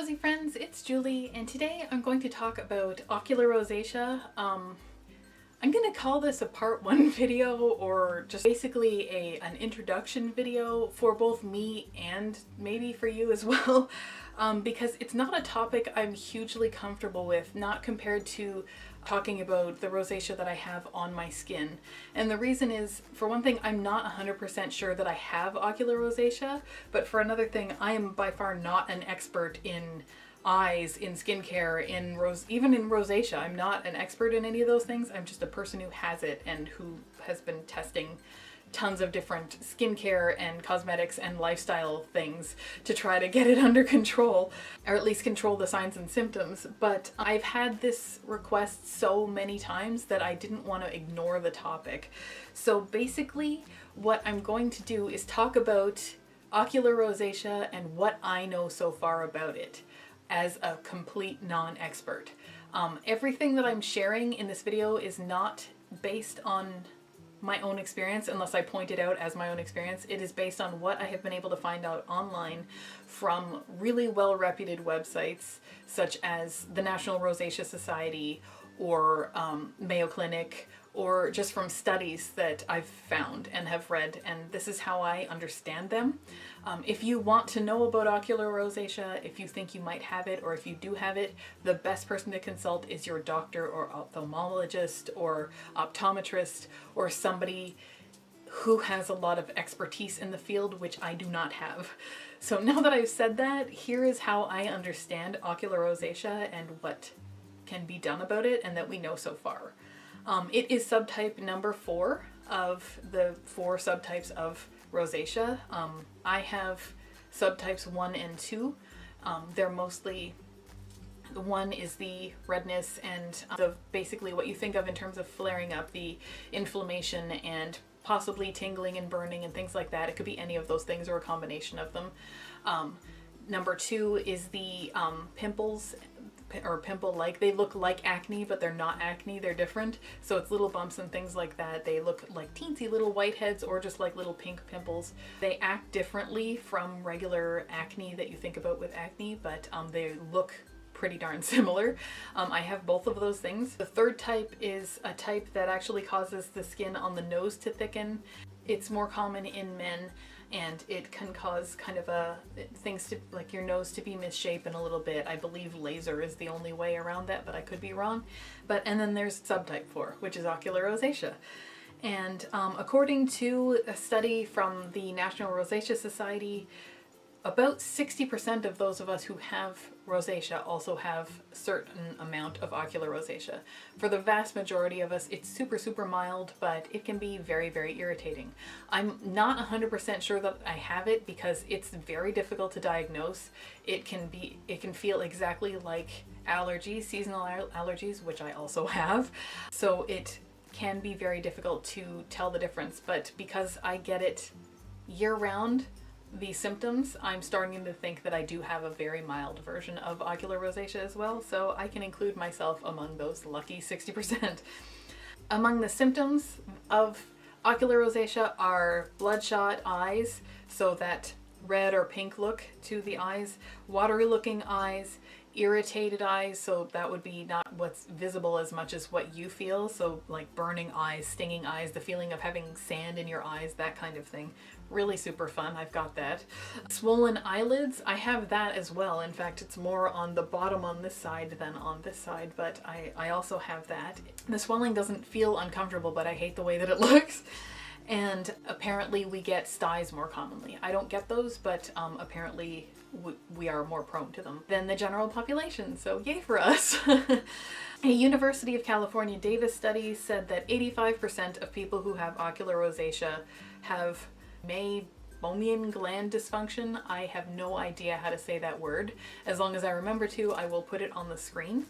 Rosy friends, it's Julie, and today I'm going to talk about ocular rosacea. I'm going to call this a part 1 video, or just basically an introduction video for both me and maybe for you as well, because it's not a topic I'm hugely comfortable with, not compared to talking about the rosacea that I have on my skin. And the reason is, for one thing, I'm not 100% sure that I have ocular rosacea, but for another thing, I am by far not an expert in eyes, in skincare, even in rosacea. I'm not an expert in any of those things. I'm just a person who has it and who has been testing tons of different skincare and cosmetics and lifestyle things to try to get it under control, or at least control the signs and symptoms. But I've had this request so many times that I didn't want to ignore the topic. So basically what I'm going to do is talk about ocular rosacea and what I know so far about it as a complete non-expert. Everything that I'm sharing in this video is not based on my own experience, unless I point it out as my own experience. It is based on what I have been able to find out online from really well-reputed websites such as the National Rosacea Society or Mayo Clinic, or just from studies that I've found and have read, and this is how I understand them. If you want to know about ocular rosacea, if you think you might have it, or if you do have it, the best person to consult is your doctor or ophthalmologist or optometrist, or somebody who has a lot of expertise in the field, which I do not have. So now that I've said that, here is how I understand ocular rosacea and what can be done about it and that we know so far. It is subtype number 4 of the 4 subtypes of rosacea. I have subtypes 1 and 2. They're mostly, one is the redness and basically what you think of in terms of flaring up, the inflammation and possibly tingling and burning and things like that. It could be any of those things or a combination of them. Number 2 is the pimples, or pimple-like. They look like acne, but they're not acne, they're different. So it's little bumps and things like that. They look like teensy little whiteheads or just like little pink pimples. They act differently from regular acne that you think about with acne, but they look pretty darn similar. I have both of those things. The third type is a type that actually causes the skin on the nose to thicken. It's more common in men, and it can cause kind of things to, like your nose to be misshapen a little bit. I believe laser is the only way around that, but I could be wrong. And then there's subtype 4, which is ocular rosacea. And according to a study from the National Rosacea Society, about 60% of those of us who have rosacea also have a certain amount of ocular rosacea. For the vast majority of us, it's super mild, but it can be very irritating. I'm not 100% sure that I have it because it's very difficult to diagnose. It can feel exactly like allergies, seasonal allergies, which I also have. So it can be very difficult to tell the difference, but because I get it year-round, the symptoms, I'm starting to think that I do have a very mild version of ocular rosacea as well, so I can include myself among those lucky 60%. Among the symptoms of ocular rosacea are bloodshot eyes, so that red or pink look to the eyes, watery looking eyes, irritated eyes, so that would be not what's visible as much as what you feel, so like burning eyes, stinging eyes, the feeling of having sand in your eyes, that kind of thing. Really super fun, I've got that. Swollen eyelids, I have that as well. In fact, it's more on the bottom on this side than on this side, but I also have that. The swelling doesn't feel uncomfortable, but I hate the way that it looks. And apparently we get styes more commonly. I don't get those, but apparently we are more prone to them than the general population, so yay for us. A University of California Davis study said that 85% of people who have ocular rosacea have meibomian gland dysfunction. I have no idea how to say that word. As long as I remember to, I will put it on the screen.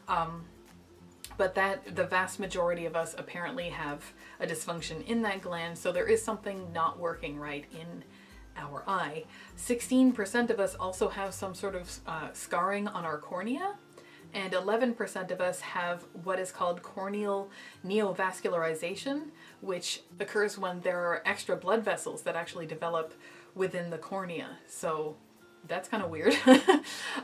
But the vast majority of us apparently have a dysfunction in that gland, so there is something not working right in our eye. 16% of us also have some sort of scarring on our cornea, and 11% of us have what is called corneal neovascularization, which occurs when there are extra blood vessels that actually develop within the cornea. So that's kind of weird.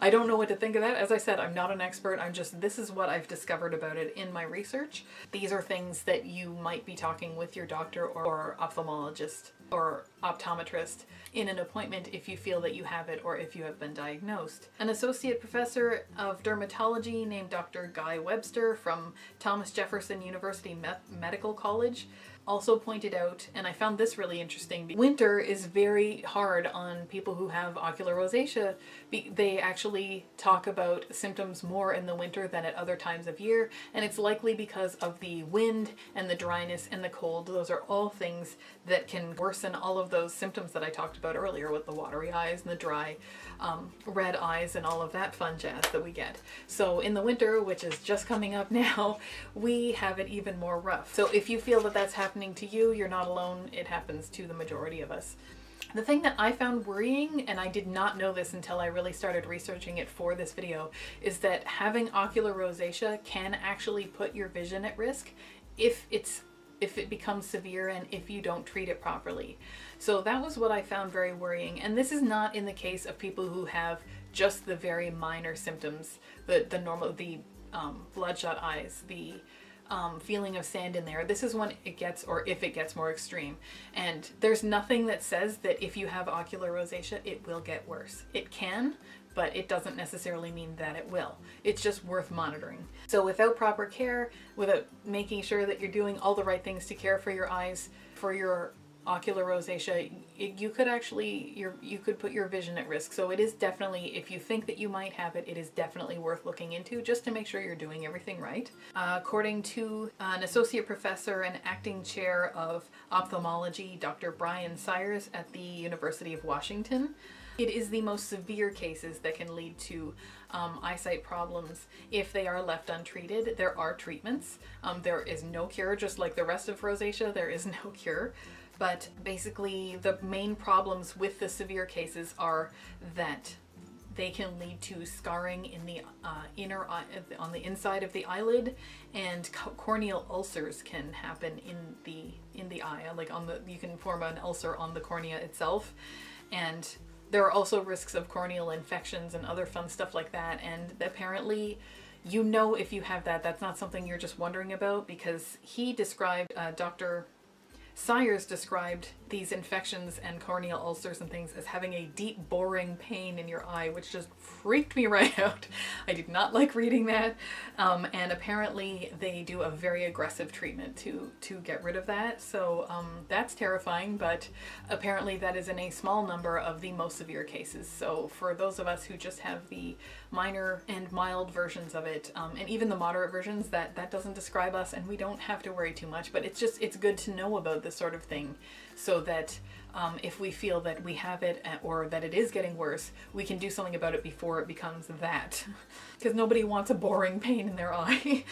I don't know what to think of that. As I said, I'm not an expert. This is what I've discovered about it in my research. These are things that you might be talking with your doctor or ophthalmologist or optometrist in an appointment if you feel that you have it or if you have been diagnosed. An associate professor of dermatology named Dr. Guy Webster from Thomas Jefferson University Medical College also pointed out, and I found this really interesting, winter is very hard on people who have ocular rosacea. They actually talk about symptoms more in the winter than at other times of year, and it's likely because of the wind and the dryness and the cold. Those are all things that can worsen all of those symptoms that I talked about earlier with the watery eyes and the dry red eyes and all of that fun jazz that we get. So in the winter, which is just coming up now, we have it even more rough. So if you feel that that's happening to you, you're not alone. It happens to the majority of us. The thing that I found worrying, and I did not know this until I really started researching it for this video, is that having ocular rosacea can actually put your vision at risk if it becomes severe and if you don't treat it properly. So that was what I found very worrying. And this is not in the case of people who have just the very minor symptoms, the normal, the bloodshot eyes, the feeling of sand in there. This is when it gets, or if it gets more extreme. And there's nothing that says that if you have ocular rosacea, it will get worse. It can, but it doesn't necessarily mean that it will. It's just worth monitoring. So without proper care, without making sure that you're doing all the right things to care for your eyes, for your ocular rosacea, you could put your vision at risk. So it is definitely, if you think that you might have it, it is definitely worth looking into just to make sure you're doing everything right. According to an associate professor and acting chair of ophthalmology, Dr. Brian Sayers at the University of Washington, it is the most severe cases that can lead to eyesight problems if they are left untreated. There are treatments. There is no cure, just like the rest of rosacea, there is no cure. But basically the main problems with the severe cases are that they can lead to scarring in the inner eye, on the inside of the eyelid, and corneal ulcers can happen in the eye. Like you can form an ulcer on the cornea itself, and there are also risks of corneal infections and other fun stuff like that. And apparently, you know, if you have that, that's not something you're just wondering about, because he described, Dr. Sayers described these infections and corneal ulcers and things as having a deep boring pain in your eye, which just freaked me right out. I did not like reading that. And apparently they do a very aggressive treatment to get rid of that. So that's terrifying, but apparently that is in a small number of the most severe cases. So for those of us who just have the minor and mild versions of it, and even the moderate versions, that doesn't describe us, and we don't have to worry too much. But it's good to know about this sort of thing, so that if we feel that we have it or that it is getting worse, we can do something about it before it becomes that. Because nobody wants a boring pain in their eye.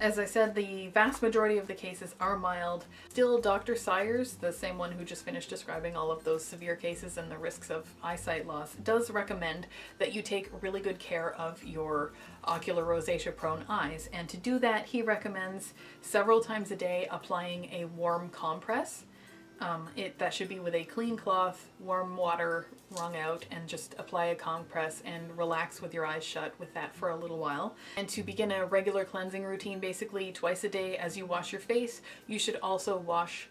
As I said, the vast majority of the cases are mild. Still, Dr. Sayers, the same one who just finished describing all of those severe cases and the risks of eyesight loss, does recommend that you take really good care of your ocular rosacea prone eyes. And to do that, he recommends several times a day applying a warm compress. That should be with a clean cloth, warm water wrung out, and just apply a compress and relax with your eyes shut with that for a little while. And to begin a regular cleansing routine, basically twice a day as you wash your face, you should also wash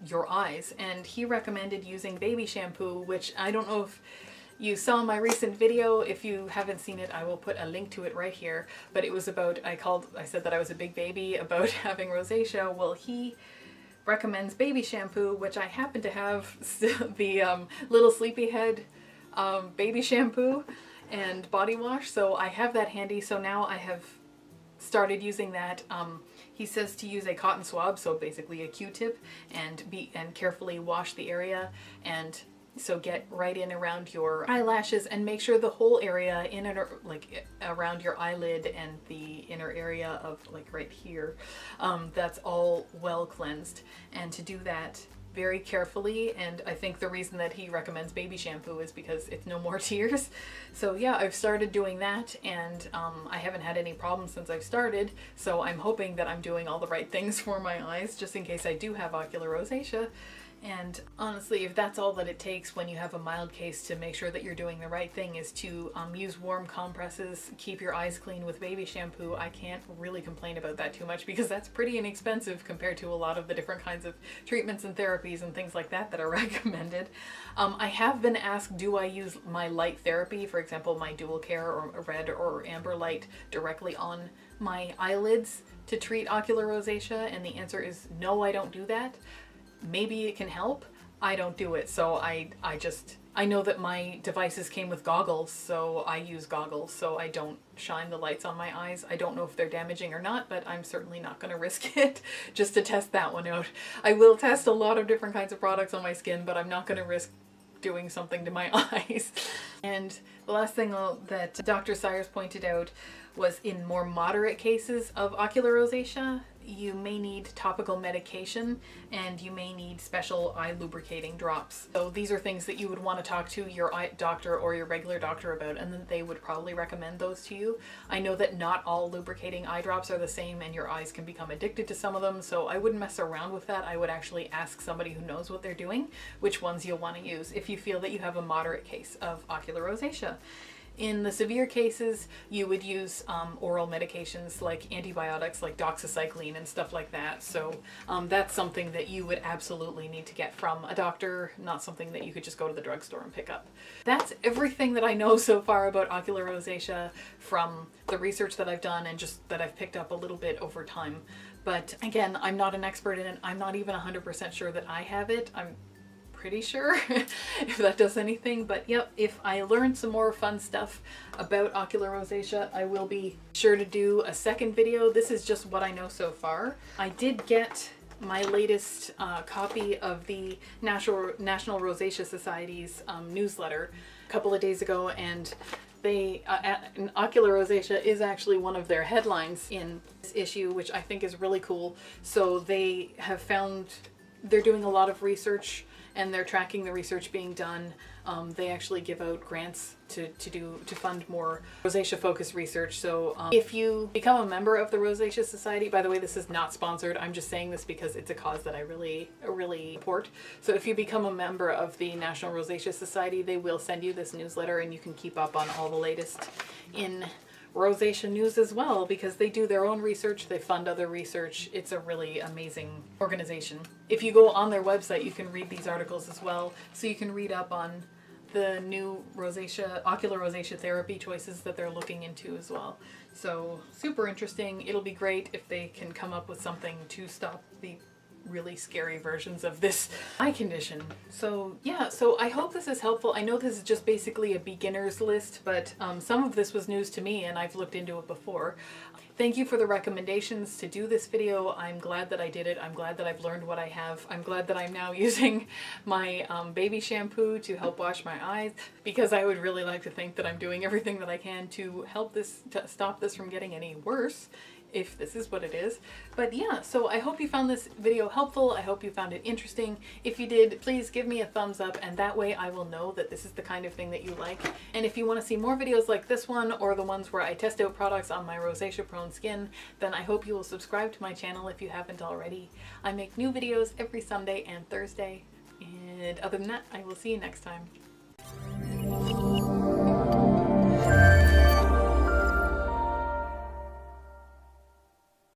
your eyes. And he recommended using baby shampoo, which I don't know if you saw my recent video. If you haven't seen it, I will put a link to it right here. But it was about, I said that I was a big baby about having rosacea. Well, he recommends baby shampoo, which I happen to have the Little Sleepyhead baby shampoo and body wash, so I have that handy. So now I have started using that. He says to use a cotton swab, so basically a Q-tip, and carefully wash the area, and so get right in around your eyelashes and make sure the whole area in and like around your eyelid and the inner area of like right here, that's all well cleansed. And to do that very carefully, and I think the reason that he recommends baby shampoo is because it's no more tears. So yeah, I've started doing that, and I haven't had any problems since I've started, so I'm hoping that I'm doing all the right things for my eyes just in case I do have ocular rosacea. And honestly, if that's all that it takes when you have a mild case to make sure that you're doing the right thing is to use warm compresses, keep your eyes clean with baby shampoo, I can't really complain about that too much, because that's pretty inexpensive compared to a lot of the different kinds of treatments and therapies and things like that that are recommended. I have been asked, do I use my light therapy, for example, my dual care or red or amber light, directly on my eyelids to treat ocular rosacea? And the answer is no, I don't do that. Maybe it can help. I don't do it. So I know that my devices came with goggles, so I use goggles, so I don't shine the lights on my eyes. I don't know if they're damaging or not, but I'm certainly not going to risk it just to test that one out. I will test a lot of different kinds of products on my skin, but I'm not going to risk doing something to my eyes. And the last thing that Dr. Sayers pointed out was, in more moderate cases of ocular rosacea, you may need topical medication and you may need special eye lubricating drops. So these are things that you would want to talk to your eye doctor or your regular doctor about, and then they would probably recommend those to you. I know that not all lubricating eye drops are the same and your eyes can become addicted to some of them, so I wouldn't mess around with that. I would actually ask somebody who knows what they're doing which ones you'll want to use if you feel that you have a moderate case of ocular rosacea. In the severe cases, you would use oral medications like antibiotics, like doxycycline and stuff like that. So that's something that you would absolutely need to get from a doctor, not something that you could just go to the drugstore and pick up. That's everything that I know so far about ocular rosacea from the research that I've done and just that I've picked up a little bit over time. But again, I'm not an expert in it. I'm not even 100% sure that I have it. I'm pretty sure if that does anything, but yep, if I learn some more fun stuff about ocular rosacea, I will be sure to do a second video. This is just what I know so far. I did get my latest copy of the National Rosacea Society's newsletter a couple of days ago, and they ocular rosacea is actually one of their headlines in this issue, which I think is really cool. So they have found they're doing a lot of research and they're tracking the research being done. They actually give out grants to fund more rosacea focused research. So if you become a member of the Rosacea Society, by the way, this is not sponsored, I'm just saying this because it's a cause that I really support. So if you become a member of the National Rosacea Society, they will send you this newsletter and you can keep up on all the latest in rosacea news as well, because they do their own research, they fund other research. It's a really amazing organization. If you go on their website, you can read these articles as well, so you can read up on the new ocular rosacea therapy choices that they're looking into as well. So super interesting. It'll be great if they can come up with something to stop the really scary versions of this eye condition. So yeah, so I hope this is helpful. I know this is just basically a beginner's list, but some of this was news to me and I've looked into it before. Thank you for the recommendations to do this video. I'm glad that I did it. I'm glad that I've learned what I have. I'm glad that I'm now using my baby shampoo to help wash my eyes, because I would really like to think that I'm doing everything that I can to help this, to stop this from getting any worse, if this is what it is. But yeah, so I hope you found this video helpful. I hope you found it interesting. If you did, please give me a thumbs up, and that way I will know that this is the kind of thing that you like. And if you want to see more videos like this one, or the ones where I test out products on my rosacea prone skin, then I hope you will subscribe to my channel if you haven't already. I make new videos every Sunday and Thursday. And other than that, I will see you next time.